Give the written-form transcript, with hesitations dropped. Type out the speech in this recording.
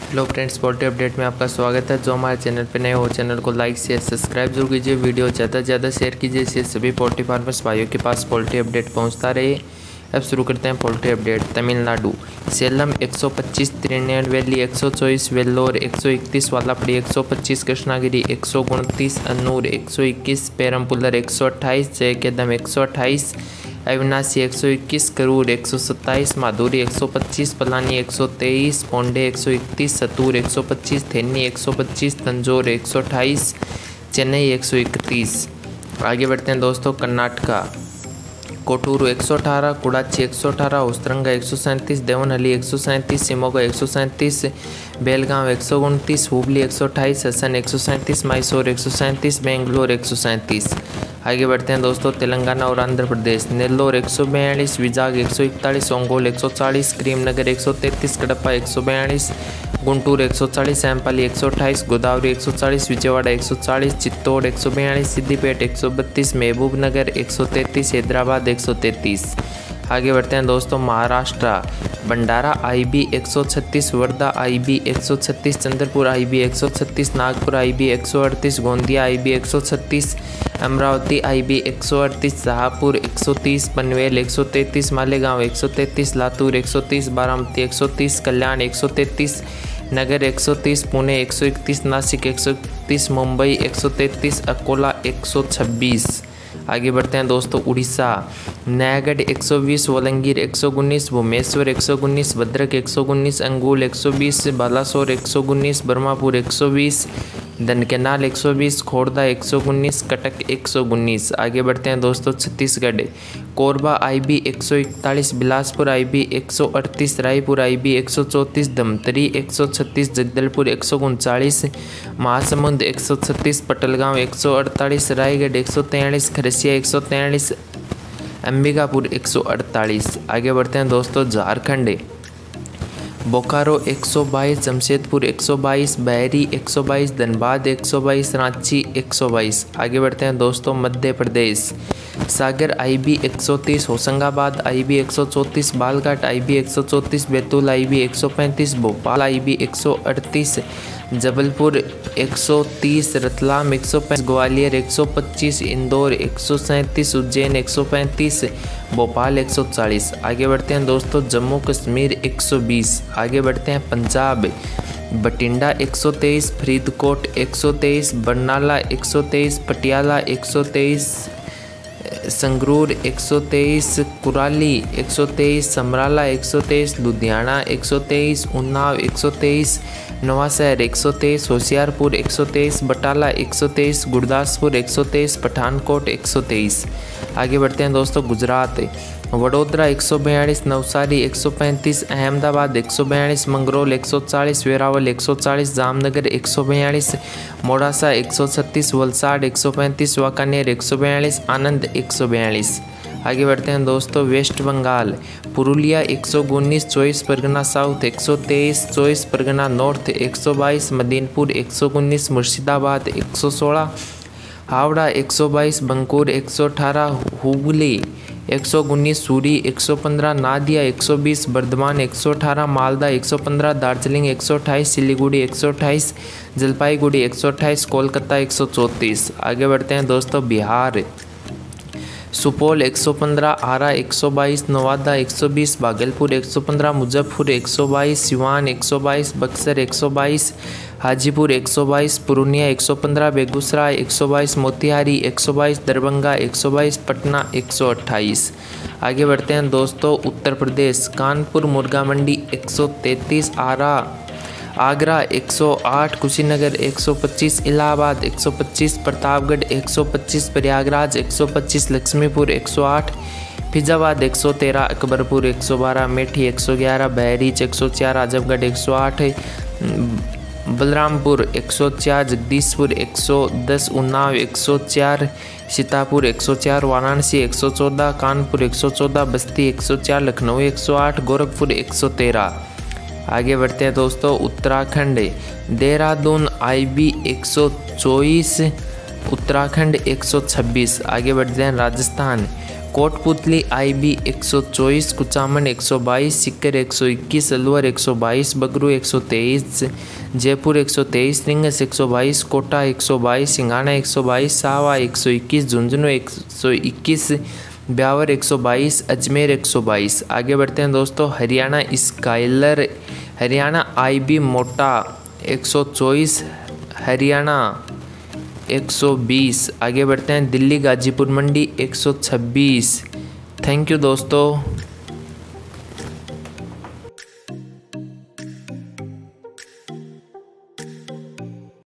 Hello friends, poultry update में आपका स्वागत है। जो हमारे चैनल पे नए हो चैनल को लाइक शेयर सब्सक्राइब जरूर कीजिए। वीडियो ज़्यादा से ज़्यादा शेयर कीजिए, इससे सभी पोल्ट्री फार्मर्स भाइयों के पास पोल्ट्री अपडेट पहुंचता रहे। अब शुरू करते हैं पोल्ट्री अपडेट। तमिलनाडु सेलम 125, तिरुनेलवेली 124, वेल्लोर 131, वालापड़ी 125, कृष्णागिरी 129, अन्नूर 121, पेरमपुलर 128, जयकेदम 128, अविनाशी 121, करूर 127, माधुरी 125, पलानी 123, पोंडे 131, सतूर 125, थेनी 125, तंजौर 128, चेन्नई 131। आगे बढ़ते हैं दोस्तों। कर्नाटका कोटूरू 118, कुड़ाची 118, उस्तरंगा 137, देवनहली 137, शिमोगा 137, बेलगांव 129, हुबली 128, हसन 137, मैसूर 137, बेंगलोर 137। आगे बढ़ते हैं दोस्तों। तेलंगाना और आंध्र प्रदेश नेल्लोर 142, विजाग 141, ओंगोल 140, करीमनगर 133, कड़प्पा 142, गुंटूर 140, एम्पली 128, गोदावरी 140, विजयवाड़ा 140, चित्तौड़ 142, सिद्दीपेट 132, महबूबनगर 133, हैदराबाद 133। आगे बढ़ते हैं दोस्तों। महाराष्ट्र भंडारा IB 136, Wardha IB 136, Chandrapur IB 136, Nagpur IB 138, Gondia IB 136, Amravati IB 138, Shahpur 130, Panvel 133, Malegaon 133, Latur 130, Baramati 130, कल्याण 133, नगर 130, पुणे 131, नासिक 131, मुंबई 133, अकोला 126। आगे बढ़ते हैं दोस्तों। उड़ीसा नयागढ़ 120, वलंगीर 119, भुवनेश्वर 119, भद्रक 119, अंगुल 120, बालासोर 119, बर्मापुर 120, धनकेनाल 120, खोड़दा 119, कटक 119। आगे बढ़ते हैं दोस्तों। Chhattisgarh Korba IB 141, Bilaspur IB 138, Raipur IB 134, Dhamtari 136, Jagdalpur 139, Mahasamund 136, पटलगांव 148, Raigarh 143, Kharsia 143, Ambikapur 148। आगे बढ़ते हैं दोस्तों। झारखंड बोकारो 122, जमशेदपुर 122, बहरी 122, धनबाद 122, रांची 122। आगे बढ़ते हैं दोस्तों। मध्य प्रदेश सागर IB 130, Hoshangabad IB 134, Balaghat IB 134, Betul IB 135, Bhopal IB 138, Jabalpur 130, Ratlam 135, Gwalior 125, Indore 137, Ujjain 135, Bhopal 140। आगे बढ़ते हैं दोस्तों। जम्मू कश्मीर 120। आगे बढ़ते हैं पंजाब बठिंडा 123, फरीदकोट 123, बरनाला 123, पटियाला 123, संगरूर 123, कुराली 123, समराला 123, लुधियाना 123, उन्नाव 123, नवांशहर 123, होशियारपुर 123, बटाला 123, गुरदासपुर 123, पठानकोट 123। आगे बढ़ते हैं दोस्तों। गुजरात वडोदरा 142, नवसारी 135, अहमदाबाद 142, मंगरोल 140, वेरावल 140, जामनगर 142, मोडासा 136, वलसाड 135, वाकानेर 142, आनंद 142। आगे बढ़ते हैं दोस्तों। West Bengal Purulia 119, 24 Pargana South 123, 24 Pargana North 122, Medinipur 119, Murshidabad 116, Howrah 122, Bankura 118, Hooghly 119, Suri 115, Nadia 120, Bardhaman 118, Malda 115, Darjeeling 128, Siliguri 128, Jalpaiguri 128, Kolkata 134। आगे बढ़ते हैं दोस्तों। बिहार सुपौल 115, आरा 122, नवादा 120, भागलपुर 115, मुजफ्फरपुर 122, सिवान 122, बक्सर 122, हाजीपुर 122, पूर्णिया 115, बेगूसराय 122, मोतिहारी 122, दरभंगा 122, पटना 128। आगे बढ़ते हैं दोस्तों। उत्तर प्रदेश कानपुर मुर्गा मंडी 133, आगरा 108, कुशीनगर 125, इलाहाबाद 125, प्रतापगढ़ 125, प्रयागराज 125, लक्ष्मीपुर 108, फिजाबाद 113, अकबरपुर 112, मेठी 111, बहरीच 104, आजमगढ़ 108, बलरामपुर 104, जगदीशपुर 110, उन्नाव 104, सीतापुर 104, वाराणसी 114, कानपुर 114, बस्ती 104, लखनऊ 108, गोरखपुर 113। आगे बढ़ते हैं दोस्तों। उत्तराखंड देहरादून IB 124, उत्तराखंड 126। आगे बढ़ते हैं। राजस्थान कोटपुतली IB 124, कुचामन 122, सीकर 121, अलवर 122, बगरू 123, जयपुर 123, रिंगस 122, कोटा 122, सिंघाना 122, सावा 121, झुंझुनू 121, ब्यावर 122, अजमेर 122। आगे बढ़ते हैं दोस्तों, हरियाणा स्काइलर, हरियाणा IB मोटा 124, हरियाणा 120। आगे बढ़ते हैं, दिल्ली गाजीपुर मंडी 126। थैंक यू दोस्तों।